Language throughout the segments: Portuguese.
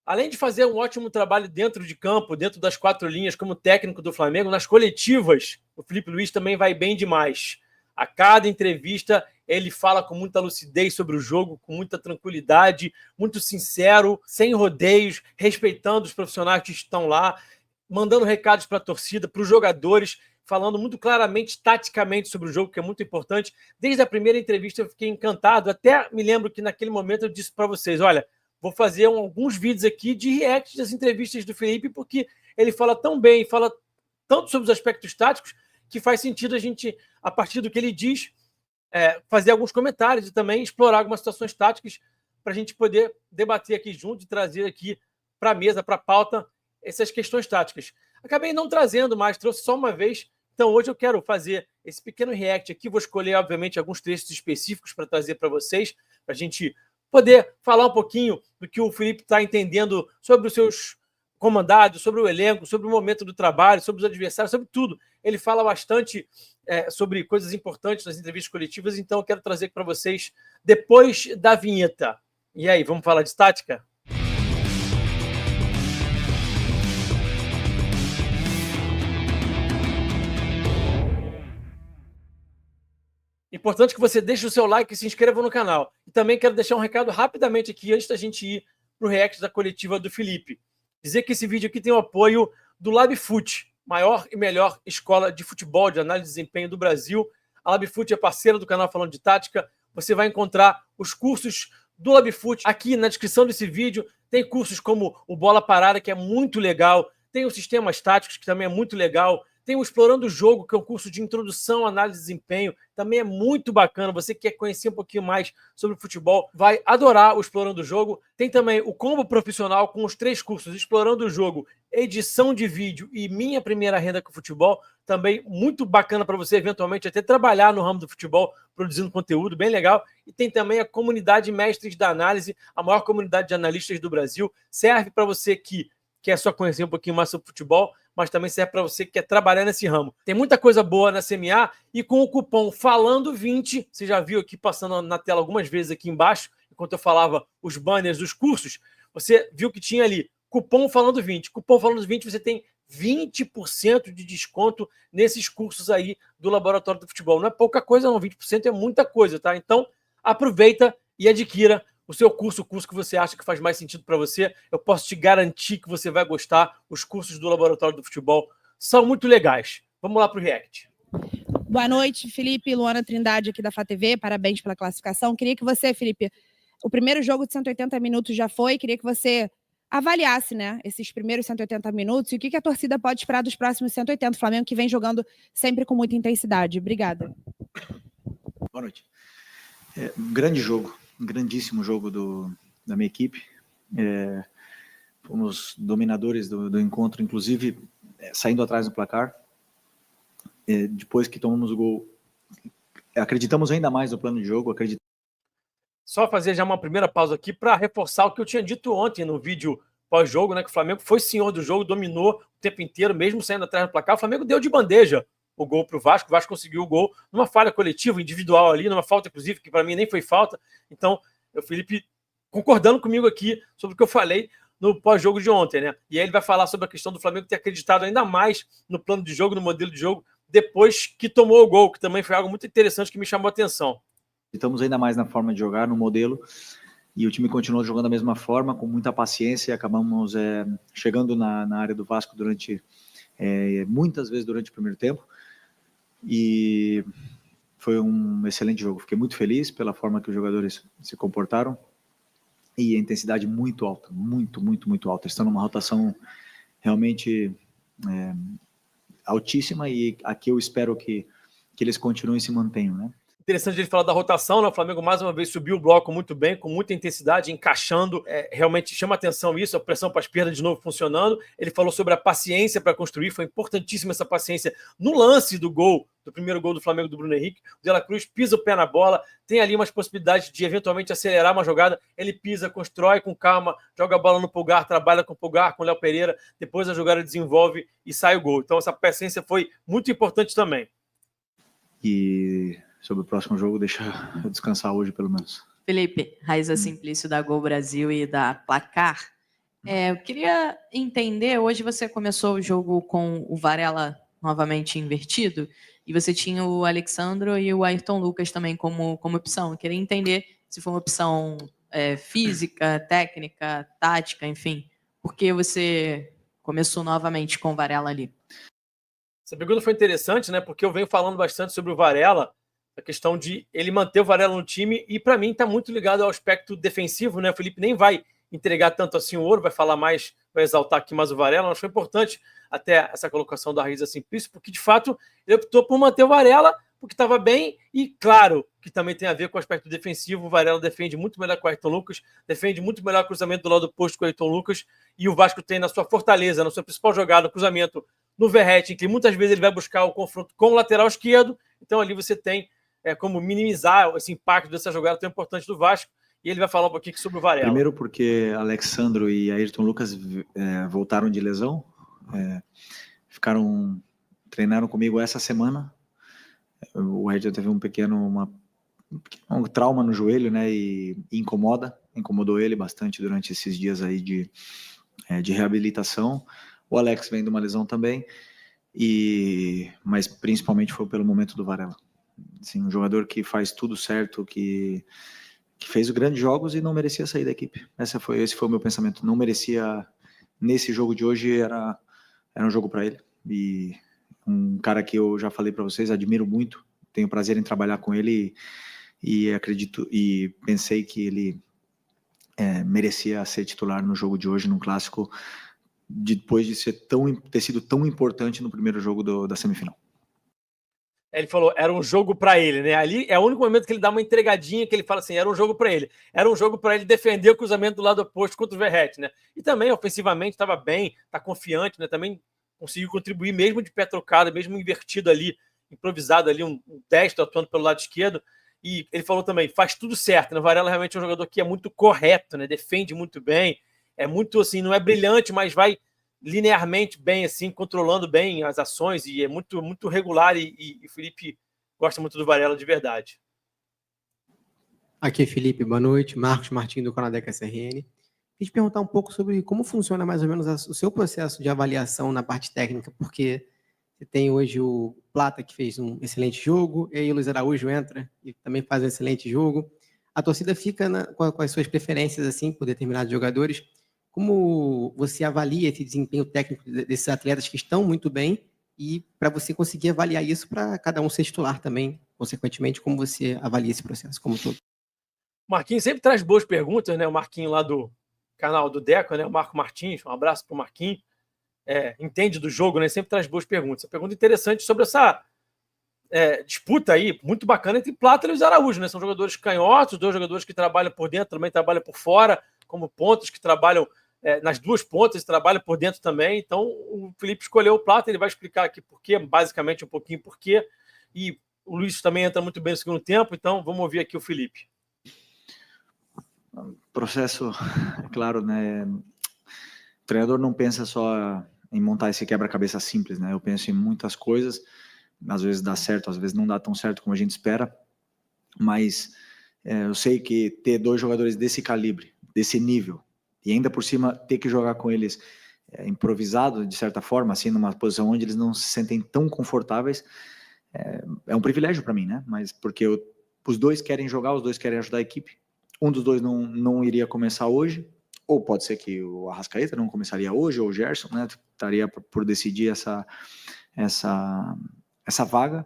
além de fazer um ótimo trabalho dentro de campo, dentro das 4 linhas, como técnico do Flamengo, nas coletivas, o Felipe Luiz também vai bem demais. A cada entrevista, ele fala com muita lucidez sobre o jogo, com muita tranquilidade, muito sincero, sem rodeios, respeitando os profissionais que estão lá, mandando recados para a torcida, para os jogadores, falando muito claramente, taticamente sobre o jogo, que é muito importante. Desde a primeira entrevista eu fiquei encantado, até me lembro que naquele momento eu disse para vocês, olha, vou fazer alguns vídeos aqui de react das entrevistas do Felipe, porque ele fala tão bem, fala tanto sobre os aspectos táticos, que faz sentido a gente, a partir do que ele diz, fazer alguns comentários e também explorar algumas situações táticas para a gente poder debater aqui junto e trazer aqui para a mesa, para a pauta, essas questões táticas. Acabei não trazendo mais, trouxe só uma vez, então hoje eu quero fazer esse pequeno react aqui, vou escolher, obviamente, alguns trechos específicos para trazer para vocês, para a gente poder falar um pouquinho do que o Felipe está entendendo sobre os seus comandados, sobre o elenco, sobre o momento do trabalho, sobre os adversários, sobre tudo. Ele fala bastante sobre coisas importantes nas entrevistas coletivas, então eu quero trazer para vocês depois da vinheta. E aí, vamos falar de tática? Importante que você deixe o seu like e se inscreva no canal. E também quero deixar um recado rapidamente aqui, antes da gente ir para o react da coletiva do Felipe. Dizer que esse vídeo aqui tem o apoio do LabFoot, maior e melhor escola de futebol, de análise de desempenho do Brasil. A LabFoot é parceira do canal Falando de Tática. Você vai encontrar os cursos do LabFoot aqui na descrição desse vídeo. Tem cursos como o Bola Parada, que é muito legal. Tem os Sistemas Táticos, que também é muito legal. Tem o Explorando o Jogo, que é um curso de introdução à análise de desempenho. Também é muito bacana. Você que quer conhecer um pouquinho mais sobre o futebol, vai adorar o Explorando o Jogo. Tem também o Combo Profissional com os 3 cursos, Explorando o Jogo, edição de vídeo e Minha Primeira Renda com o Futebol. Também muito bacana para você, eventualmente, até trabalhar no ramo do futebol, produzindo conteúdo, bem legal. E tem também a comunidade Mestres da Análise, a maior comunidade de analistas do Brasil. Serve para você que quer só conhecer um pouquinho mais sobre futebol, mas também serve para você que quer trabalhar nesse ramo. Tem muita coisa boa na CMA e com o cupom FALANDO20, você já viu aqui passando na tela algumas vezes aqui embaixo, enquanto eu falava os banners dos cursos, você viu que tinha ali cupom FALANDO20. Cupom FALANDO20 você tem 20% de desconto nesses cursos aí do Laboratório do Futebol. Não é pouca coisa não, 20% é muita coisa, tá? Então aproveita e adquira o seu curso, o curso que você acha que faz mais sentido para você. Eu posso te garantir que você vai gostar. Os cursos do Laboratório do Futebol são muito legais. Vamos lá para o react. Boa noite, Felipe. Luana Trindade aqui da FATV. Parabéns pela classificação. Queria que você, Felipe, o primeiro jogo de 180 minutos já foi. Queria que você avaliasse, né, esses primeiros 180 minutos e o que a torcida pode esperar dos próximos 180. O Flamengo que vem jogando sempre com muita intensidade. Obrigada. Boa noite. Um grande jogo. Um grandíssimo jogo da minha equipe. Fomos dominadores do encontro, inclusive saindo atrás do placar. Depois que tomamos o gol, acreditamos ainda mais no plano de jogo. Só fazer já uma primeira pausa aqui para reforçar o que eu tinha dito ontem no vídeo pós-jogo, né, que o Flamengo foi senhor do jogo, dominou o tempo inteiro, mesmo saindo atrás do placar. O Flamengo deu de bandeja o gol para o Vasco conseguiu o gol numa falha coletiva, individual ali, numa falta, inclusive, que para mim nem foi falta. Então, o Felipe concordando comigo aqui sobre o que eu falei no pós-jogo de ontem, né? E aí ele vai falar sobre a questão do Flamengo ter acreditado ainda mais no plano de jogo, no modelo de jogo, depois que tomou o gol, que também foi algo muito interessante que me chamou a atenção. Estamos ainda mais na forma de jogar, no modelo, e o time continuou jogando da mesma forma, com muita paciência, e acabamos chegando na área do Vasco muitas vezes durante o primeiro tempo, e foi um excelente jogo. Fiquei muito feliz pela forma que os jogadores se comportaram, e a intensidade muito alta, muito alta. Estão numa rotação realmente altíssima, e aqui eu espero que eles continuem e se mantenham, né? Interessante ele falar da rotação, né? O Flamengo mais uma vez subiu o bloco muito bem, com muita intensidade, encaixando. Realmente chama atenção isso, a pressão para as pernas de novo funcionando. Ele falou sobre a paciência para construir, foi importantíssima essa paciência no lance do gol, do primeiro gol do Flamengo do Bruno Henrique. O De La Cruz pisa o pé na bola, tem ali umas possibilidades de eventualmente acelerar uma jogada. Ele pisa, constrói com calma, joga a bola no Pulgar, trabalha com o Pulgar, com o Léo Pereira. Depois a jogada desenvolve e sai o gol. Então essa paciência foi muito importante também. E sobre o próximo jogo, deixa eu descansar hoje, pelo menos. Felipe, Raíza Simplício da Gol Brasil e da Placar. Eu queria entender, hoje você começou o jogo com o Varela novamente invertido, e você tinha o Alexandro e o Ayrton Lucas também como opção. Eu queria entender se foi uma opção física, técnica, tática, enfim, por que você começou novamente com o Varela ali? Essa pergunta foi interessante, né? Porque eu venho falando bastante sobre o Varela, a questão de ele manter o Varela no time, e para mim está muito ligado ao aspecto defensivo, né? O Felipe nem vai entregar tanto assim o ouro, vai falar mais, vai exaltar aqui mais o Varela, mas foi importante até essa colocação da Raíza Simplício, porque de fato ele optou por manter o Varela, porque estava bem, e claro que também tem a ver com o aspecto defensivo. O Varela defende muito melhor com o Ayrton Lucas, defende muito melhor o cruzamento do lado oposto com o Ayrton Lucas, e o Vasco tem na sua fortaleza, na sua principal jogada, o cruzamento no Verratti, em que muitas vezes ele vai buscar o confronto com o lateral esquerdo, então ali você tem como minimizar esse impacto dessa jogada tão importante do Vasco, e ele vai falar um pouquinho sobre o Varela. Primeiro porque Alexandro e Ayrton Lucas voltaram de lesão, treinaram comigo essa semana. O Ayrton teve um pequeno trauma no joelho, né, e incomodou ele bastante durante esses dias aí de reabilitação. O Alex vem de uma lesão também, mas principalmente foi pelo momento do Varela. Assim, um jogador que faz tudo certo, que fez grandes jogos e não merecia sair da equipe. Esse foi o meu pensamento. Não merecia, nesse jogo de hoje, era um jogo para ele. E um cara que eu já falei para vocês, admiro muito, tenho prazer em trabalhar com ele e acredito e pensei que ele merecia ser titular no jogo de hoje, num clássico, depois de ter sido tão importante no primeiro jogo da semifinal. Ele falou, era um jogo para ele, né? Ali é o único momento que ele dá uma entregadinha, que ele fala assim, era um jogo para ele. Era um jogo para ele defender o cruzamento do lado oposto contra o Verratti, né? E também, ofensivamente, estava bem, está confiante, né? Também conseguiu contribuir, mesmo de pé trocado, mesmo invertido ali, improvisado ali, um 10 atuando pelo lado esquerdo. E ele falou também, faz tudo certo, né? O Varela realmente é um jogador que é muito correto, né? Defende muito bem, é muito assim, não é brilhante, mas vai linearmente bem, assim, controlando bem as ações, e é muito, muito regular, e o Felipe gosta muito do Varela de verdade. Aqui, Felipe, boa noite. Marcos Martins, do Canadec SRN. Queria te perguntar um pouco sobre como funciona mais ou menos o seu processo de avaliação na parte técnica, porque você tem hoje o Plata, que fez um excelente jogo, e aí o Luiz Araújo entra e também faz um excelente jogo. A torcida fica com as suas preferências, assim, por determinados jogadores. Como você avalia esse desempenho técnico desses atletas que estão muito bem, e para você conseguir avaliar isso para cada um ser titular também, consequentemente, como você avalia esse processo como todo? O Marquinhos sempre traz boas perguntas, né? O Marquinhos lá do canal do Deco, né? O Marco Martins, um abraço para o Marquinhos. Entende do jogo, né? Sempre traz boas perguntas. A pergunta interessante sobre essa disputa aí, muito bacana, entre Plata e Luiz Araújo, né? São jogadores canhotos, dois jogadores que trabalham por dentro, também trabalham por fora, como pontos que trabalham nas duas pontas, trabalham por dentro também. Então, o Felipe escolheu o Plata, ele vai explicar aqui por quê, basicamente um pouquinho por quê. E o Luiz também entra muito bem no segundo tempo, então vamos ouvir aqui o Felipe. Processo, é claro, né? O treinador não pensa só em montar esse quebra-cabeça simples, né? Eu penso em muitas coisas, às vezes dá certo, às vezes não dá tão certo como a gente espera, mas eu sei que ter dois jogadores desse calibre, desse nível, e ainda por cima ter que jogar com eles improvisado, de certa forma, assim, numa posição onde eles não se sentem tão confortáveis, é um privilégio para mim, né? Mas porque os dois querem jogar, os dois querem ajudar a equipe. Um dos dois não iria começar hoje, ou pode ser que o Arrascaeta não começaria hoje, ou o Gerson, né? Estaria por decidir essa vaga.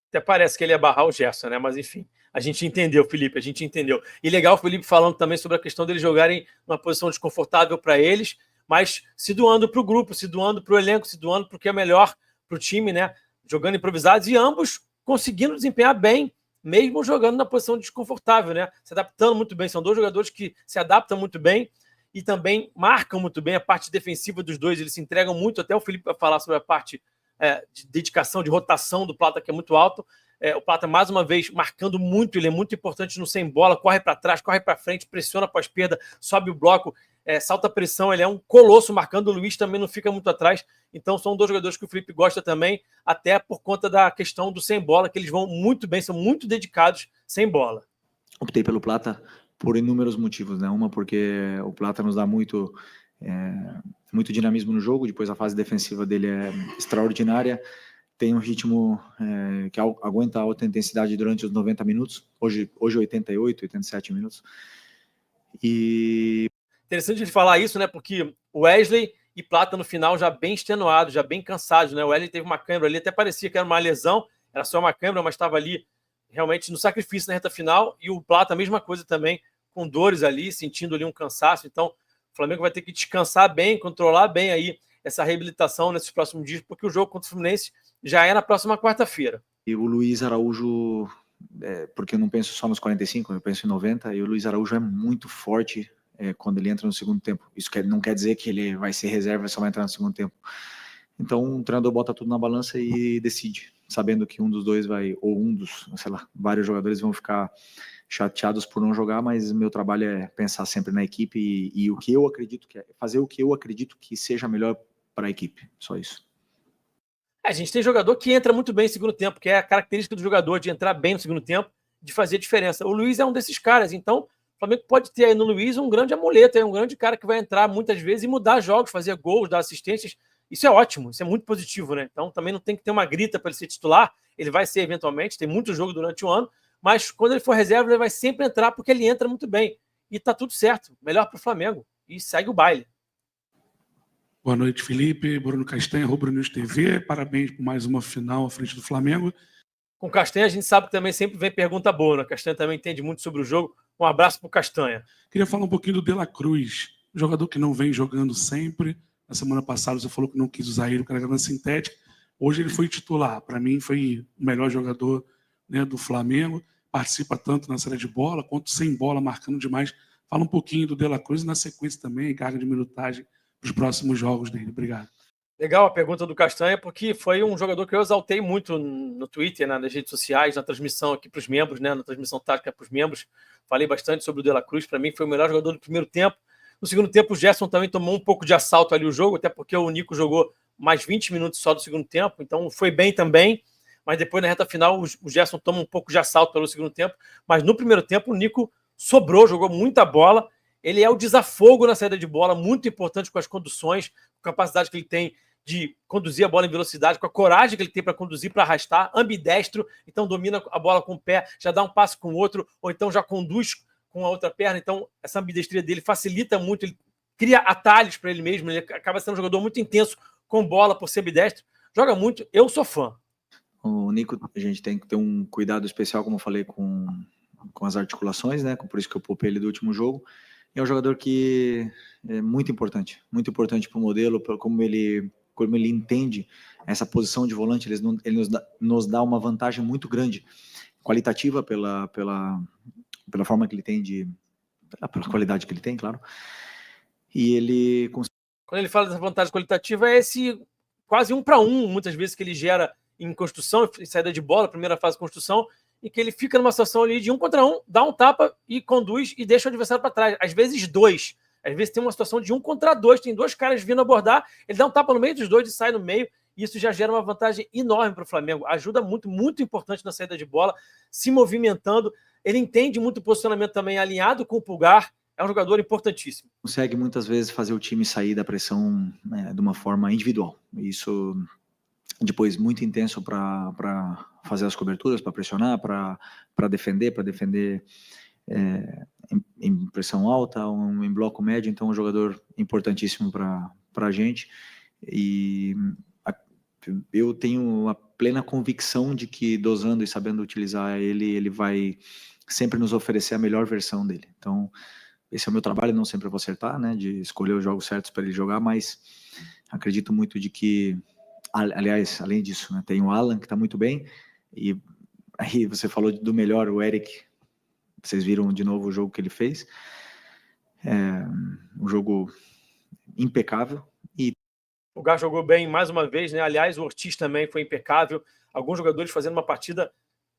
Até parece que ele ia barrar o Gerson, né? Mas enfim, a gente entendeu, Felipe, a gente entendeu. E legal o Felipe falando também sobre a questão deles jogarem numa posição desconfortável para eles, mas se doando para o grupo, se doando para o elenco, se doando para o que é melhor para o time, né? Jogando improvisados, e ambos conseguindo desempenhar bem, mesmo jogando na posição desconfortável, né? Se adaptando muito bem. São dois jogadores que se adaptam muito bem e também marcam muito bem a parte defensiva dos dois. Eles se entregam muito. Até o Felipe vai falar sobre a parte de dedicação, de rotação do Plata, que é muito alto. O Plata, mais uma vez, marcando muito. Ele é muito importante no sem bola. Corre para trás, corre para frente, pressiona pós-perda, sobe o bloco, salta a pressão. Ele é um colosso marcando. O Luiz também não fica muito atrás. Então, são dois jogadores que o Felipe gosta também, até por conta da questão do sem bola, que eles vão muito bem, são muito dedicados sem bola. Optei pelo Plata por inúmeros motivos, né? Uma, porque o Plata nos dá muito muito dinamismo no jogo, depois a fase defensiva dele é extraordinária, tem um ritmo que aguenta alta intensidade durante os 90 minutos, hoje 88, 87 minutos. E interessante de falar isso, né? Porque o Wesley e Plata no final já bem extenuados, já bem cansados, né? O Wesley teve uma câimbra ali, até parecia que era uma lesão, era só uma câimbra, mas estava ali realmente no sacrifício na reta final, e o Plata a mesma coisa também, com dores ali, sentindo ali um cansaço. Então o Flamengo vai ter que descansar bem, controlar bem aí essa reabilitação nesses próximos dias, porque o jogo contra o Fluminense já é na próxima quarta-feira. E o Luiz Araújo, porque eu não penso só nos 45, eu penso em 90, e o Luiz Araújo é muito forte quando ele entra no segundo tempo. Isso não quer dizer que ele vai ser reserva e só vai entrar no segundo tempo. Então o treinador bota tudo na balança e decide, sabendo que um dos dois vai, ou um dos, sei lá, vários jogadores vão ficar chateados por não jogar, mas meu trabalho é pensar sempre na equipe e o que eu acredito que fazer o que eu acredito que seja melhor para a equipe, só isso. A gente tem jogador que entra muito bem no segundo tempo, que é a característica do jogador de entrar bem no segundo tempo, de fazer diferença. O Luiz é um desses caras, então o Flamengo pode ter aí no Luiz um grande amuleto, um grande cara que vai entrar muitas vezes e mudar jogos, fazer gols, dar assistências. Isso é ótimo, isso é muito positivo, né? Então também não tem que ter uma grita para ele ser titular, ele vai ser eventualmente, tem muito jogo durante o ano, mas quando ele for reserva ele vai sempre entrar porque ele entra muito bem. E tá tudo certo, melhor para o Flamengo. E segue o baile. Boa noite, Felipe. Bruno Castanha, Rubro News TV. Parabéns por mais uma final à frente do Flamengo. Com o Castanha a gente sabe que também sempre vem pergunta boa, né? O Castanha também entende muito sobre o jogo. Um abraço para o Castanha. Queria falar um pouquinho do De La Cruz, jogador que não vem jogando sempre. Na semana passada você falou que não quis usar ele, o cara na sintética. Hoje ele foi titular. Para mim foi o melhor jogador, né, do Flamengo. Participa tanto na saída de bola quanto sem bola, marcando demais. Fala um pouquinho do De La Cruz e na sequência também, carga de minutagem para os próximos jogos dele. Obrigado. Legal a pergunta do Castanha, porque foi um jogador que eu exaltei muito no Twitter, né, nas redes sociais, na transmissão aqui para os membros, né, na transmissão tática para os membros. Falei bastante sobre o De La Cruz. Para mim foi o melhor jogador do primeiro tempo. No segundo tempo o Gerson também tomou um pouco de assalto ali o jogo, até porque o Nico jogou mais 20 minutos só do segundo tempo, então foi bem também. Mas depois na reta final o Gerson toma um pouco de assalto pelo segundo tempo. Mas no primeiro tempo o Nico sobrou, jogou muita bola. Ele é o desafogo na saída de bola, muito importante com as conduções, com a capacidade que ele tem de conduzir a bola em velocidade, com a coragem que ele tem para conduzir, para arrastar, ambidestro, então domina a bola com o pé, já dá um passo com o outro, ou então já conduz com a outra perna. Então essa ambidestria dele facilita muito, ele cria atalhos para ele mesmo, ele acaba sendo um jogador muito intenso com bola por ser ambidestro, joga muito, eu sou fã. O Nico, a gente tem que ter um cuidado especial, como eu falei, com as articulações, né? Por isso que eu poupei ele do último jogo. É um jogador que é muito importante para o modelo, como ele entende essa posição de volante. Ele nos dá uma vantagem muito grande, qualitativa pela forma que ele tem pela qualidade que ele tem, claro. E ele quando ele fala dessa vantagem qualitativa, é esse quase 1 para 1, muitas vezes, que ele gera em construção, em saída de bola, primeira fase de construção, e que ele fica numa situação ali de 1 contra 1, dá um tapa e conduz e deixa o adversário para trás. Às vezes 2. Às vezes tem uma situação de 1 contra 2, tem 2 caras vindo abordar, ele dá um tapa no meio dos 2 e sai no meio, e isso já gera uma vantagem enorme para o Flamengo. Ajuda muito, muito importante na saída de bola, se movimentando. Ele entende muito o posicionamento também alinhado com o Pulgar. É um jogador importantíssimo. Consegue muitas vezes fazer o time sair da pressão, né, de uma forma individual. Isso depois muito intenso para fazer as coberturas, para pressionar, para defender em pressão alta, em bloco médio. Então, um jogador importantíssimo para a gente. E eu tenho a plena convicção de que, dosando e sabendo utilizar ele vai sempre nos oferecer a melhor versão dele. Então, esse é o meu trabalho, não sempre vou acertar, né, de escolher os jogos certos para ele jogar, mas acredito muito de que, aliás, além disso, né, tem o Alan, que está muito bem, e aí você falou do melhor, o Eric. Vocês viram de novo o jogo que ele fez, um jogo impecável. E o Gá jogou bem mais uma vez, né? Aliás, o Ortiz também foi impecável. Alguns jogadores fazendo uma partida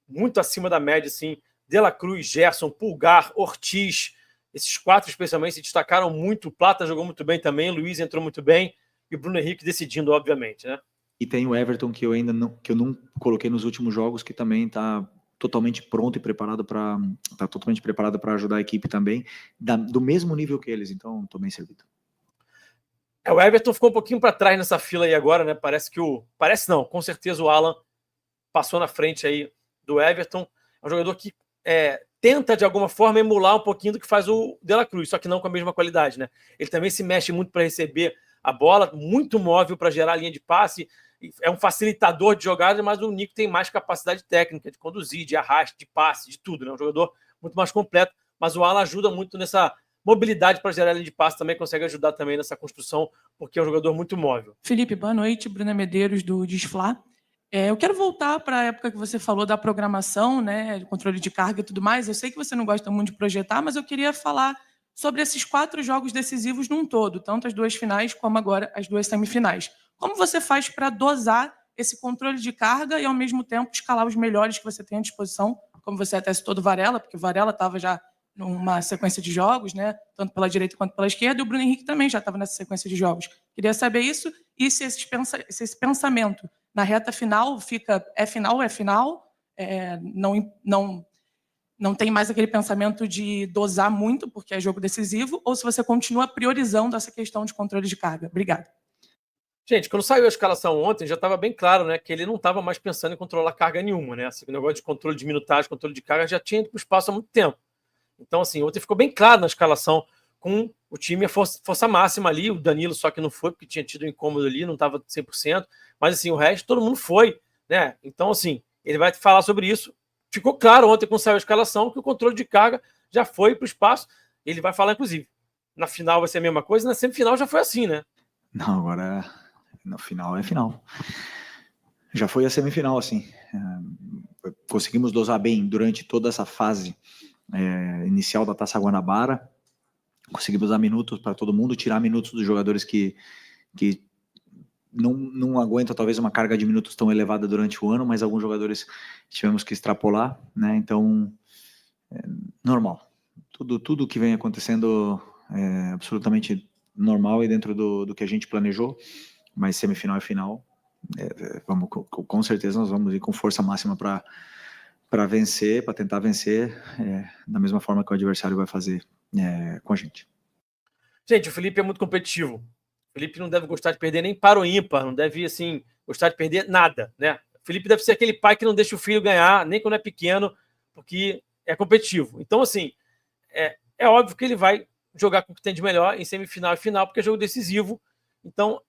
muito acima da média, assim. De La Cruz, Gerson, Pulgar, Ortiz, esses 4 especialmente se destacaram muito. O Plata jogou muito bem também, o Luiz entrou muito bem e o Bruno Henrique decidindo, obviamente, né? E tem o Everton, que eu ainda não coloquei nos últimos jogos, que também está totalmente pronto e preparado para ajudar a equipe também, do mesmo nível que eles. Então, estou bem servido. O Everton ficou um pouquinho para trás nessa fila aí agora, né? Parece não, com certeza o Alan passou na frente aí do Everton. É um jogador que tenta, de alguma forma, emular um pouquinho do que faz o De La Cruz, só que não com a mesma qualidade, né? Ele também se mexe muito para receber a bola, muito móvel para gerar a linha de passe, é um facilitador de jogada, mas o Nico tem mais capacidade técnica de conduzir, de arraste, de passe, de tudo, né? Um jogador muito mais completo, mas o Alan ajuda muito nessa mobilidade para gerar a linha de passe, também consegue ajudar também nessa construção, porque é um jogador muito móvel. Felipe, boa noite. Bruna Medeiros, do Desfla. Eu quero voltar para a época que você falou da programação, né, de controle de carga e tudo mais. Eu sei que você não gosta muito de projetar, mas eu queria falar sobre esses 4 jogos decisivos num todo, tanto as 2 finais como agora as 2 semifinais. Como você faz para dosar esse controle de carga e, ao mesmo tempo, escalar os melhores que você tem à disposição, como você até citou do Varela, porque o Varela estava já numa sequência de jogos, né, tanto pela direita quanto pela esquerda, e o Bruno Henrique também já estava nessa sequência de jogos. Queria saber isso e se esse pensamento na reta final fica final, não tem mais aquele pensamento de dosar muito, porque é jogo decisivo, ou se você continua priorizando essa questão de controle de carga. Obrigada. Gente, quando saiu a escalação ontem, já estava bem claro, né, que ele não estava mais pensando em controlar carga nenhuma, né? Assim, o negócio de controle de minutagem, controle de carga já tinha ido para o espaço há muito tempo. Então, assim, ontem ficou bem claro na escalação com o time a força máxima ali, o Danilo só que não foi, porque tinha tido um incômodo ali, não estava 100%, mas assim, o resto todo mundo foi, né? Então, assim, ele vai falar sobre isso. Ficou claro ontem, quando saiu a escalação, que o controle de carga já foi para o espaço. Ele vai falar, inclusive, na final vai ser a mesma coisa, na semifinal já foi assim, né? Não, agora no final é final. Já foi a semifinal, assim. Conseguimos dosar bem durante toda essa fase inicial da Taça Guanabara. Conseguimos dar minutos para todo mundo, tirar minutos dos jogadores que não aguentam talvez uma carga de minutos tão elevada durante o ano, mas alguns jogadores tivemos que extrapolar, né? Então, normal. Tudo que vem acontecendo é absolutamente normal e dentro do que a gente planejou, mas semifinal e final, com certeza nós vamos ir com força máxima para vencer, para tentar vencer, da mesma forma que o adversário vai fazer com a gente. Gente, o Felipe é muito competitivo. O Felipe não deve gostar de perder nem para o ímpar, não deve, assim, gostar de perder nada, né? O Felipe deve ser aquele pai que não deixa o filho ganhar, nem quando é pequeno, porque é competitivo. Então, assim, é óbvio que ele vai jogar com o que tem de melhor em semifinal e final, porque é jogo decisivo. Então,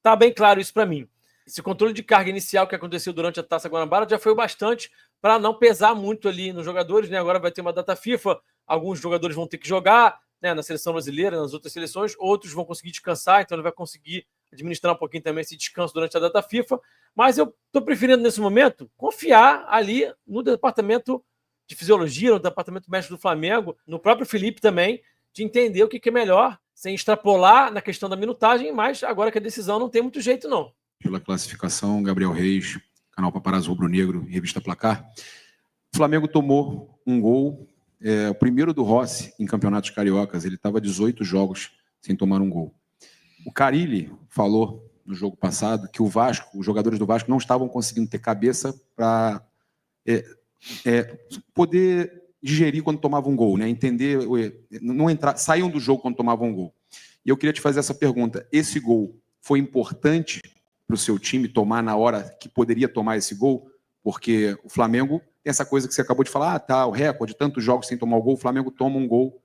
tá bem claro isso para mim. Esse controle de carga inicial que aconteceu durante a Taça Guanabara já foi o bastante para não pesar muito ali nos jogadores, né? Agora vai ter uma data FIFA, alguns jogadores vão ter que jogar, né, na seleção brasileira, nas outras seleções, outros vão conseguir descansar, então ele vai conseguir administrar um pouquinho também esse descanso durante a data FIFA, mas eu estou preferindo nesse momento confiar ali no departamento de fisiologia, no departamento médico do Flamengo, no próprio Felipe também, de entender o que é melhor, sem extrapolar na questão da minutagem, mas agora que a decisão não tem muito jeito não. Pela classificação, Gabriel Reis, canal Paparazzo Rubro Negro, revista Placar. O Flamengo tomou um gol, o primeiro do Rossi em campeonatos cariocas. Ele estava 18 jogos sem tomar um gol. O Carille falou no jogo passado que os jogadores do Vasco não estavam conseguindo ter cabeça para poder digerir quando tomavam um gol, né? Entender, não entrar, saíam do jogo quando tomavam um gol. E eu queria te fazer essa pergunta: esse gol foi importante para o seu time tomar na hora que poderia tomar esse gol? Porque o Flamengo tem essa coisa que você acabou de falar, o recorde, tantos jogos sem tomar o gol, o Flamengo toma um gol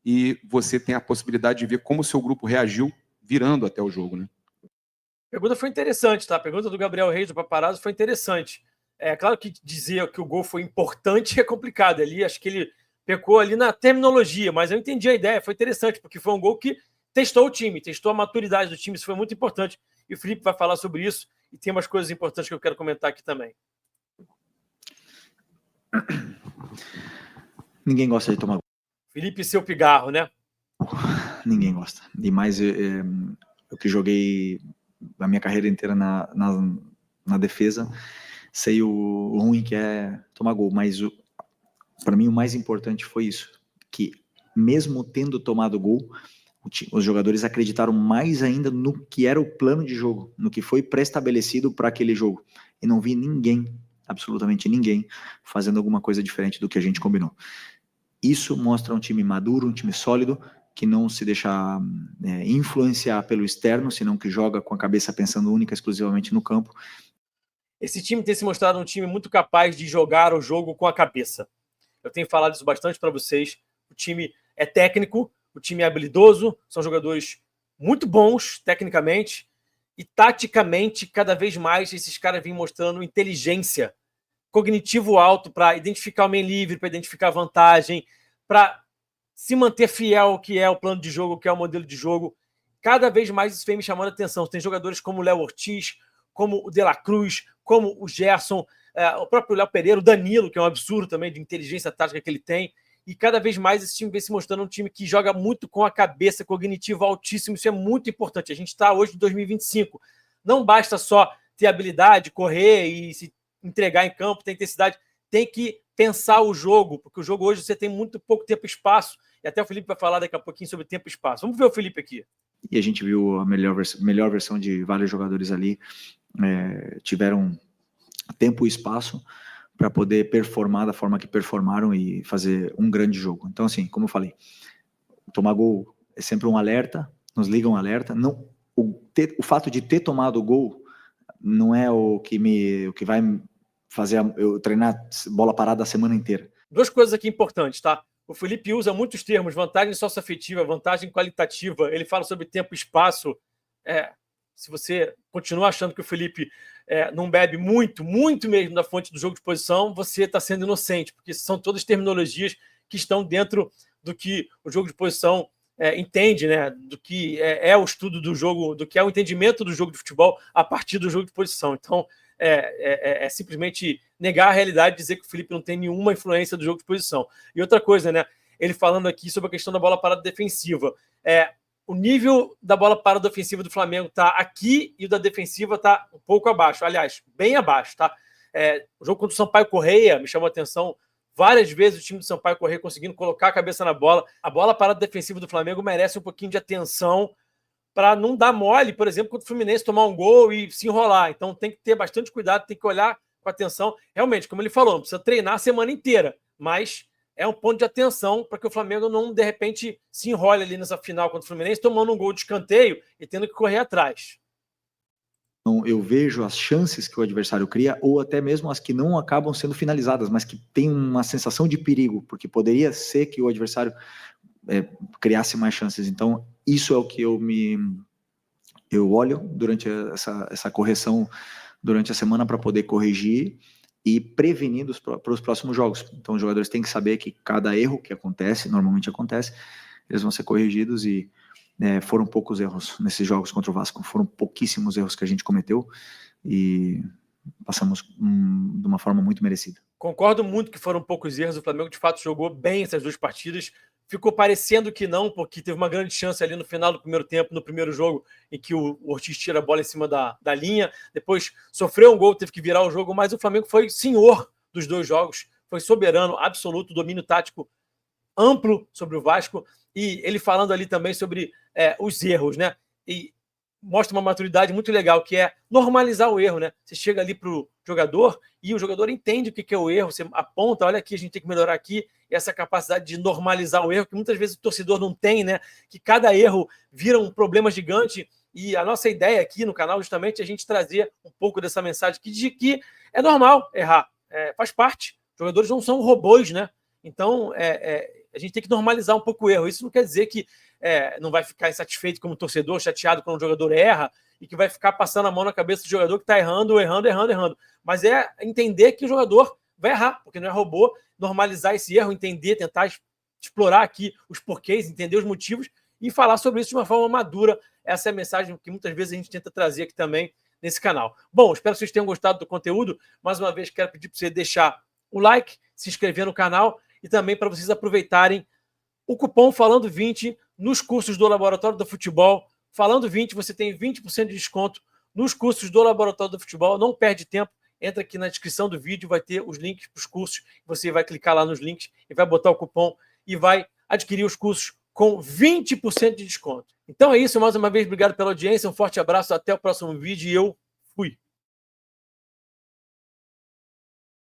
e você tem a possibilidade de ver como o seu grupo reagiu virando até o jogo, né? A pergunta foi interessante, tá? A pergunta do Gabriel Reis, do Paparazzo, foi interessante. É claro que dizer que o gol foi importante é complicado. Ali, acho que ele pecou ali na terminologia, mas eu entendi a ideia, foi interessante, porque foi um gol que testou o time, testou a maturidade do time, isso foi muito importante. E o Felipe vai falar sobre isso, e tem umas coisas importantes que eu quero comentar aqui também. Ninguém gosta de tomar gol. Felipe, seu pigarro, né? Ninguém gosta. E mais, eu que joguei a minha carreira inteira na defesa, sei o ruim que é tomar gol, mas para mim o mais importante foi isso, que mesmo tendo tomado gol, os jogadores acreditaram mais ainda no que era o plano de jogo, no que foi pré-estabelecido para aquele jogo, e não vi ninguém, absolutamente ninguém, fazendo alguma coisa diferente do que a gente combinou. Isso mostra um time maduro, um time sólido, que não se deixa influenciar pelo externo, senão que joga com a cabeça pensando única e exclusivamente no campo. Esse time tem se mostrado um time muito capaz de jogar o jogo com a cabeça. Eu tenho falado isso bastante para vocês. O time é técnico, o time é habilidoso, são jogadores muito bons tecnicamente e taticamente, cada vez mais, esses caras vêm mostrando inteligência, cognitivo alto para identificar o meio livre, para identificar a vantagem, para se manter fiel ao que é o plano de jogo, que é o modelo de jogo. Cada vez mais isso vem me chamando a atenção. Tem jogadores como o Léo Ortiz, como o De La Cruz, como o Gerson, o próprio Léo Pereira, o Danilo, que é um absurdo também de inteligência tática que ele tem. E cada vez mais esse time vem se mostrando um time que joga muito com a cabeça, cognitivo altíssimo. Isso é muito importante. A gente está hoje em 2025. Não basta só ter habilidade, correr e se entregar em campo, ter intensidade. Tem que pensar o jogo, porque o jogo hoje você tem muito pouco tempo e espaço. E até o Felipe vai falar daqui a pouquinho sobre tempo e espaço. Vamos ver o Felipe aqui. E a gente viu a melhor versão de vários jogadores ali. Tiveram tempo e espaço para poder performar da forma que performaram e fazer um grande jogo. Então, assim, como eu falei, tomar gol é sempre um alerta, nos liga um alerta. Não, o fato de ter tomado o gol não é o que vai fazer eu treinar bola parada a semana inteira. Duas coisas aqui importantes, tá? O Felipe usa muitos termos, vantagem socioafetiva, vantagem qualitativa, ele fala sobre tempo e espaço. Se você continua achando que o Felipe não bebe muito mesmo da fonte do jogo de posição, você está sendo inocente, porque são todas terminologias que estão dentro do que o jogo de posição entende, né? Do que é o estudo do jogo, do que é o entendimento do jogo de futebol a partir do jogo de posição. Então, é simplesmente negar a realidade e dizer que o Felipe não tem nenhuma influência do jogo de posição. E outra coisa, né? Ele falando aqui sobre a questão da bola parada defensiva. O nível da bola parada ofensiva do Flamengo está aqui e o da defensiva está um pouco abaixo. Aliás, bem abaixo, tá? O jogo contra o Sampaio Correia me chamou a atenção várias vezes, o time do Sampaio Correia conseguindo colocar a cabeça na bola. A bola parada defensiva do Flamengo merece um pouquinho de atenção para não dar mole, por exemplo, contra o Fluminense tomar um gol e se enrolar. Então tem que ter bastante cuidado, tem que olhar com atenção. Realmente, como ele falou, não precisa treinar a semana inteira, mas é um ponto de atenção para que o Flamengo não, de repente, se enrole ali nessa final contra o Fluminense, tomando um gol de escanteio e tendo que correr atrás. Então, eu vejo as chances que o adversário cria, ou até mesmo as que não acabam sendo finalizadas, mas que tem uma sensação de perigo, porque poderia ser que o adversário criasse mais chances. Então, isso é o que eu olho durante essa correção durante a semana para poder corrigir e prevenir para os próximos jogos. Então, os jogadores têm que saber que cada erro que acontece, normalmente acontece, eles vão ser corrigidos e foram poucos erros nesses jogos contra o Vasco. Foram pouquíssimos erros que a gente cometeu e passamos de uma forma muito merecida. Concordo muito que foram poucos erros. O Flamengo, de fato, jogou bem essas duas partidas. Ficou parecendo que não, porque teve uma grande chance ali no final do primeiro tempo, no primeiro jogo, em que o Ortiz tira a bola em cima da linha. Depois sofreu um gol, teve que virar o jogo, mas o Flamengo foi senhor dos dois jogos. Foi soberano, absoluto, domínio tático amplo sobre o Vasco. E ele falando ali também sobre os erros, né? E mostra uma maturidade muito legal, que é normalizar o erro, né? Você chega ali para o jogador e o jogador entende o que é o erro, você aponta, olha aqui, a gente tem que melhorar aqui, e essa capacidade de normalizar o erro, que muitas vezes o torcedor não tem, né? Que cada erro vira um problema gigante, e a nossa ideia aqui no canal justamente é a gente trazer um pouco dessa mensagem de que é normal errar, faz parte, os jogadores não são robôs, né? Então, a gente tem que normalizar um pouco o erro. Isso não quer dizer que não vai ficar insatisfeito como torcedor, chateado quando o jogador erra e que vai ficar passando a mão na cabeça do jogador que está errando. Mas é entender que o jogador vai errar, porque não é robô, normalizar esse erro, entender, tentar explorar aqui os porquês, entender os motivos e falar sobre isso de uma forma madura. Essa é a mensagem que muitas vezes a gente tenta trazer aqui também nesse canal. Bom, espero que vocês tenham gostado do conteúdo. Mais uma vez, quero pedir para você deixar o like, se inscrever no canal e também para vocês aproveitarem o cupom Falando20 nos cursos do Laboratório do Futebol. Falando20, você tem 20% de desconto nos cursos do Laboratório do Futebol. Não perde tempo, entra aqui na descrição do vídeo, vai ter os links para os cursos. Você vai clicar lá nos links e vai botar o cupom e vai adquirir os cursos com 20% de desconto. Então é isso, mais uma vez, obrigado pela audiência, um forte abraço, até o próximo vídeo e eu fui.